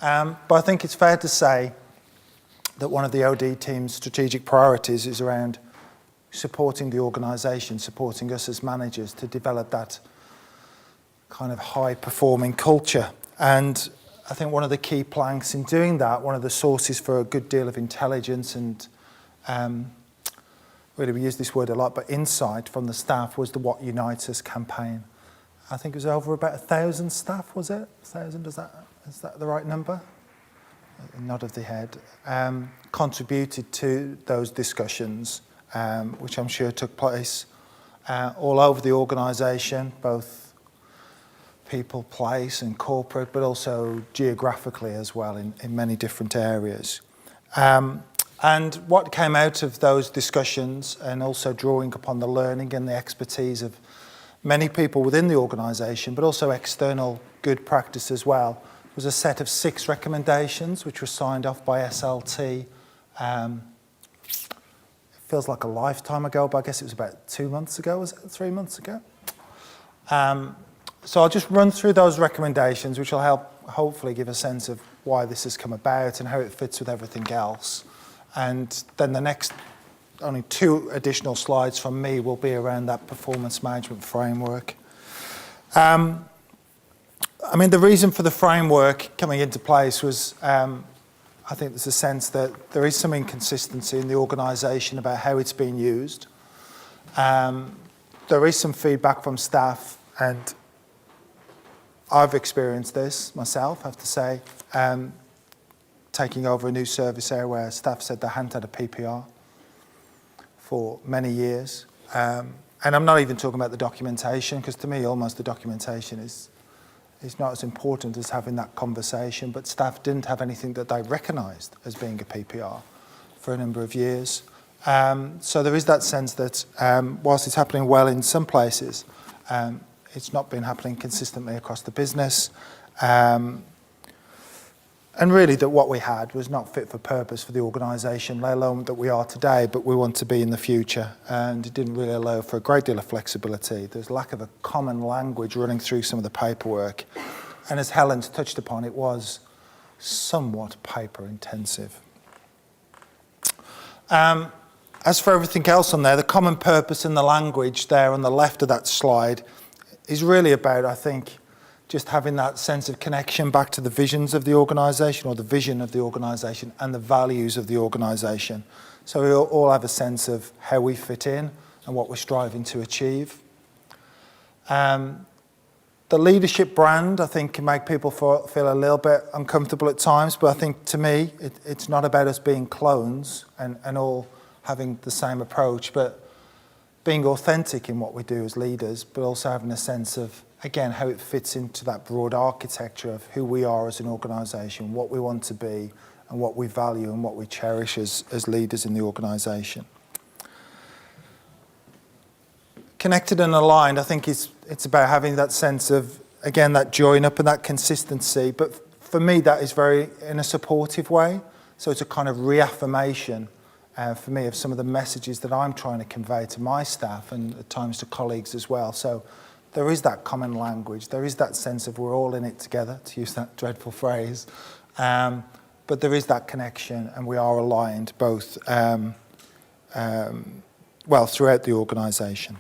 But I think it's fair to say that one of the OD team's strategic priorities is around supporting the organisation, supporting us as managers to develop that kind of high-performing culture. And I think one of the key planks in doing that, one of the sources for a good deal of intelligence and really we use this word a lot, but insight from the staff was the What Unites Us campaign. I think it was over about 1,000 staff, was it? 1,000, is that the right number? A nod of the head. Contributed to those discussions, which I'm sure took place all over the organisation, both people, place and corporate, but also geographically as well in many different areas. And what came out of those discussions, and also drawing upon the learning and the expertise of many people within the organisation, but also external good practice as well, was a set of 6 recommendations which were signed off by SLT. It feels like a lifetime ago, but I guess it was about 2 months ago, was it? 3 months ago? So I'll just run through those recommendations, which will help hopefully give a sense of why this has come about and how it fits with everything else. And then the next, only 2 additional slides from me will be around that performance management framework. I mean, the reason for the framework coming into place was, I think there's a sense that there is some inconsistency in the organisation about how it's being used. There is some feedback from staff, and I've experienced this myself, I have to say, taking over a new service area where staff said they hadn't had a PPR for many years. And I'm not even talking about the documentation, because to me, almost the documentation is not as important as having that conversation, but staff didn't have anything that they recognised as being a PPR for a number of years. So there is that sense that whilst it's happening well in some places, it's not been happening consistently across the business. And really that what we had was not fit for purpose for the organisation, let alone that we are today, but we want to be in the future. And it didn't really allow for a great deal of flexibility. There's lack of a common language running through some of the paperwork. And as Helen's touched upon, it was somewhat paper intensive. As for everything else on there, the common purpose and the language there on the left of that slide is really about, I think, just having that sense of connection back to the visions of the organisation, or the vision of the organisation, and the values of the organisation. So we all have a sense of how we fit in and what we're striving to achieve. The leadership brand, I think, can make people feel a little bit uncomfortable at times, but I think to me, it's not about us being clones and all having the same approach, but being authentic in what we do as leaders, but also having a sense of, again, how it fits into that broad architecture of who we are as an organisation, what we want to be, and what we value and what we cherish as leaders in the organisation. Connected and aligned, I think it's about having that sense of, again, that join up and that consistency. But for me, that is very in a supportive way. So it's a kind of reaffirmation for me of some of the messages that I'm trying to convey to my staff and at times to colleagues as well. So there is that common language. There is that sense of we're all in it together, to use that dreadful phrase. But there is that connection, and we are aligned both, well, throughout the organisation.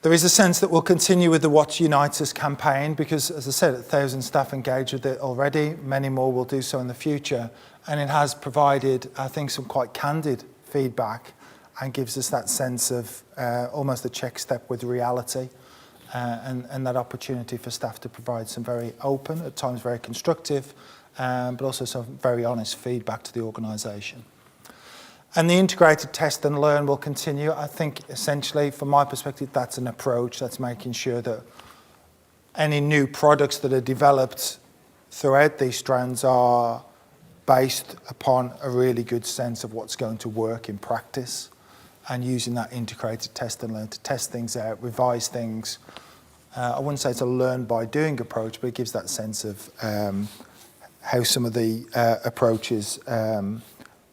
There is a sense that we'll continue with the What Unites Us campaign because, as I said, 1,000 staff engaged with it already. Many more will do so in the future. And it has provided, I think, some quite candid feedback and gives us that sense of almost a check step with reality and that opportunity for staff to provide some very open, at times very constructive, but also some very honest feedback to the organisation. And the integrated test and learn will continue. I think essentially, from my perspective, that's an approach that's making sure that any new products that are developed throughout these strands are based upon a really good sense of what's going to work in practice, and using that integrated test and learn to test things out, revise things. I wouldn't say it's a learn by doing approach, but it gives that sense of how some of the approaches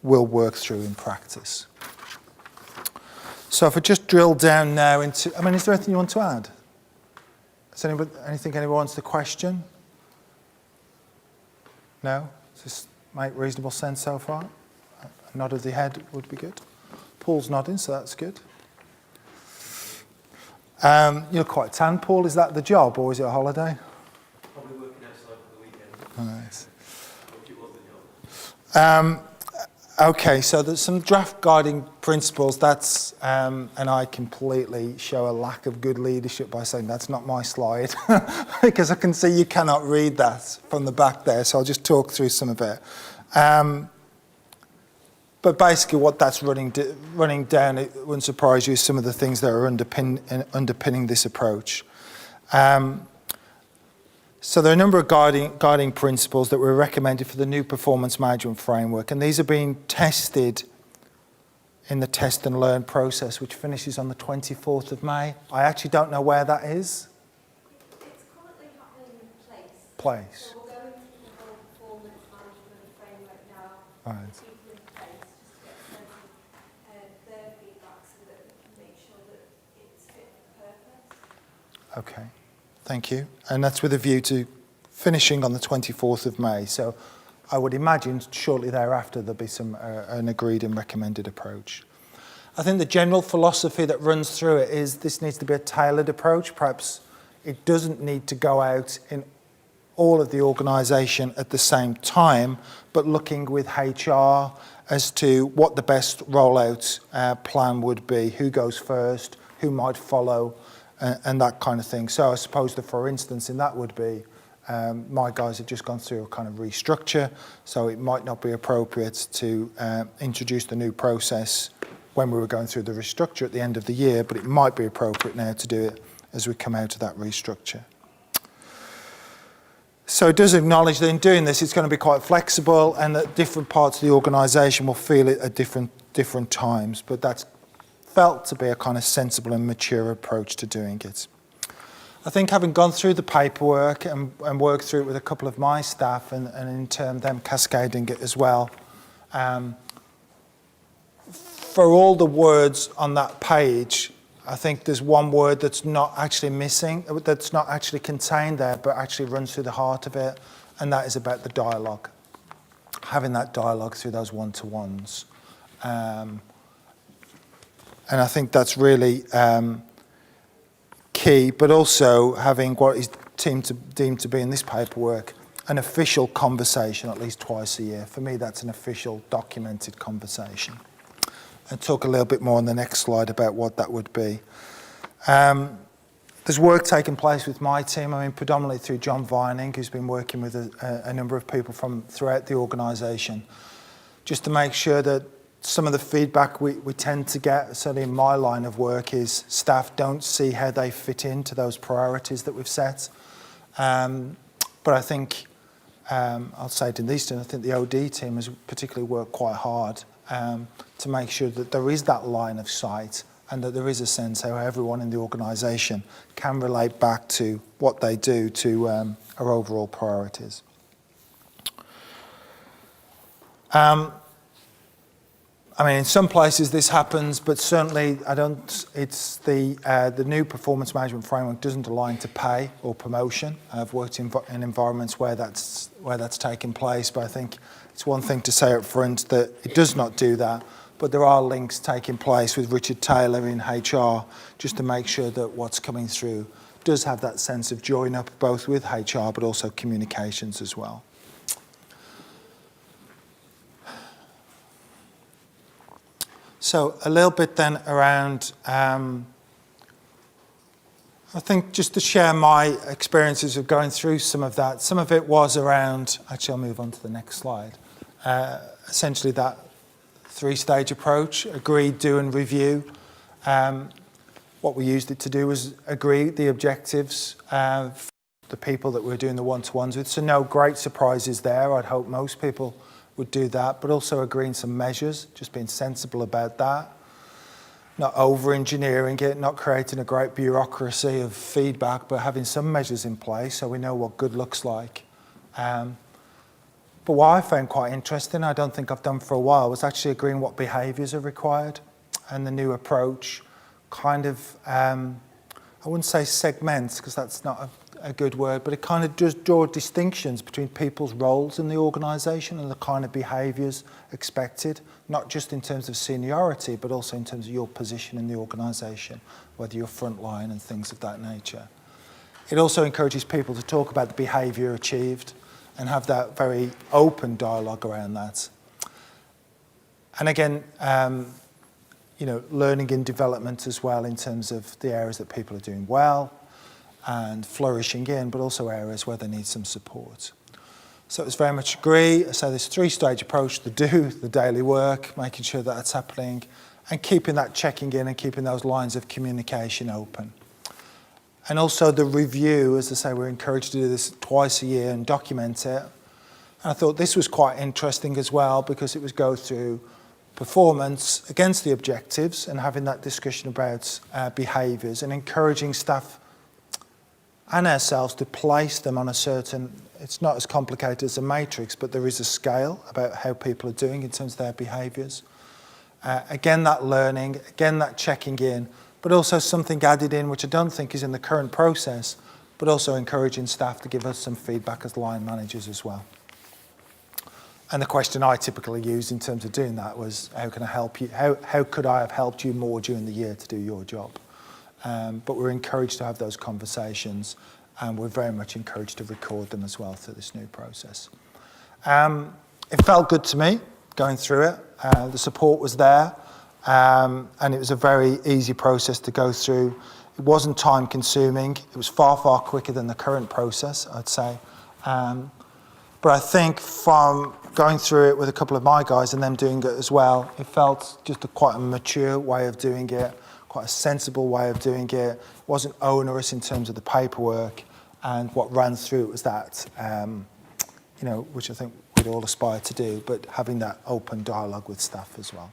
will work through in practice. So if I just drill down now into, I mean, is there anything you want to add? Is anything anyone wants to question? No? Does this make reasonable sense so far? A nod of the head would be good. Paul's nodding, so that's good. You're quite tan, Paul. Is that the job or is it a holiday? Probably working outside for the weekend. Nice. Hope it was the job. Okay, so there's some draft guiding principles. That's, and I completely show a lack of good leadership by saying that's not my slide, because I can see you cannot read that from the back there, so I'll just talk through some of it. But basically what that's running down, it wouldn't surprise you, is some of the things that are underpinning this approach. So there are a number of guiding principles that were recommended for the new performance management framework, and these are being tested in the test and learn process, which finishes on the 24th of May. I actually don't know where that is. It's currently happening in Place. So we're going through the whole performance management framework now. Right. People in place just to get a sense of their feedback so that we can make sure that it's fit for purpose. Okay, thank you. And that's with a view to finishing on the 24th of May. So I would imagine shortly thereafter there'll be an agreed and recommended approach. I think the general philosophy that runs through it is this needs to be a tailored approach. Perhaps it doesn't need to go out in all of the organisation at the same time, but looking with HR as to what the best rollout plan would be, who goes first, who might follow, and that kind of thing. So I suppose that, for instance, in that would be, my guys have just gone through a kind of restructure, so it might not be appropriate to introduce the new process when we were going through the restructure at the end of the year, but it might be appropriate now to do it as we come out of that restructure. So it does acknowledge that in doing this, it's going to be quite flexible and that different parts of the organisation will feel it at different times, but that's felt to be a kind of sensible and mature approach to doing it. I think having gone through the paperwork and worked through it with a couple of my staff and in turn them cascading it as well, for all the words on that page, I think there's one word that's not actually missing, that's not actually contained there, but actually runs through the heart of it, and that is about the dialogue. Having that dialogue through those one-to-ones. And I think that's really key, but also having what is deemed to be in this paperwork an official conversation at least twice a year. For me, that's an official documented conversation. I'll talk a little bit more on the next slide about what that would be. There's work taking place with my team, predominantly through John Vining, who's been working with a number of people from throughout the organisation, just to make sure that some of the feedback we tend to get, certainly in my line of work, is staff don't see how they fit into those priorities that we've set. But I think, I'll say it in Easton, I think the OD team has particularly worked quite hard to make sure that there is that line of sight and that there is a sense how everyone in the organisation can relate back to what they do to our overall priorities. In some places this happens, but certainly it's the new performance management framework doesn't align to pay or promotion. I've worked in environments where that's taken place, but I think it's one thing to say up front that it does not do that, but there are links taking place with Richard Taylor in HR just to make sure that what's coming through does have that sense of join up both with HR but also communications as well. So a little bit then around, I think just to share my experiences of going through some of that. Some of it was around, actually I'll move on to the next slide, essentially that three-stage approach, agree, do and review. What we used it to do was agree the objectives for the people that we're doing the one-to-ones with. So no great surprises there. I'd hope most people would do that, but also agreeing some measures, just being sensible about that. Not over-engineering it, not creating a great bureaucracy of feedback, but having some measures in place so we know what good looks like. But what I found quite interesting, I don't think I've done for a while, was actually agreeing what behaviours are required. And the new approach kind of, I wouldn't say segments, because that's not a good word, but it kind of does draw distinctions between people's roles in the organisation and the kind of behaviours expected, not just in terms of seniority, but also in terms of your position in the organisation, whether you're frontline and things of that nature. It also encourages people to talk about the behaviour achieved and have that very open dialogue around that. And again, learning and development as well in terms of the areas that people are doing well and flourishing in, but also areas where they need some support. So it's very much agree. So this three-stage approach: the do, the daily work, making sure that that's happening, and keeping that checking in and keeping those lines of communication open. And also the review, as I say, we're encouraged to do this twice a year and document it. And I thought this was quite interesting as well, because it was go through performance against the objectives and having that discussion about behaviours and encouraging staff and ourselves to place them on a certain, it's not as complicated as a matrix, but there is a scale about how people are doing in terms of their behaviours. Again, that learning, again, that checking in, but also something added in, which I don't think is in the current process, but also encouraging staff to give us some feedback as line managers as well. And the question I typically use in terms of doing that was, how can I help you? How could I have helped you more during the year to do your job? But we're encouraged to have those conversations, and we're very much encouraged to record them as well through this new process. It felt good to me going through it. The support was there, and it was a very easy process to go through. It wasn't time consuming. It was far, far quicker than the current process, I'd say. But I think from going through it with a couple of my guys and them doing it as well, it felt just quite a mature way of doing it, quite a sensible way of doing it. It wasn't onerous in terms of the paperwork, and what ran through it was that, which I think we'd all aspire to do, but having that open dialogue with staff as well.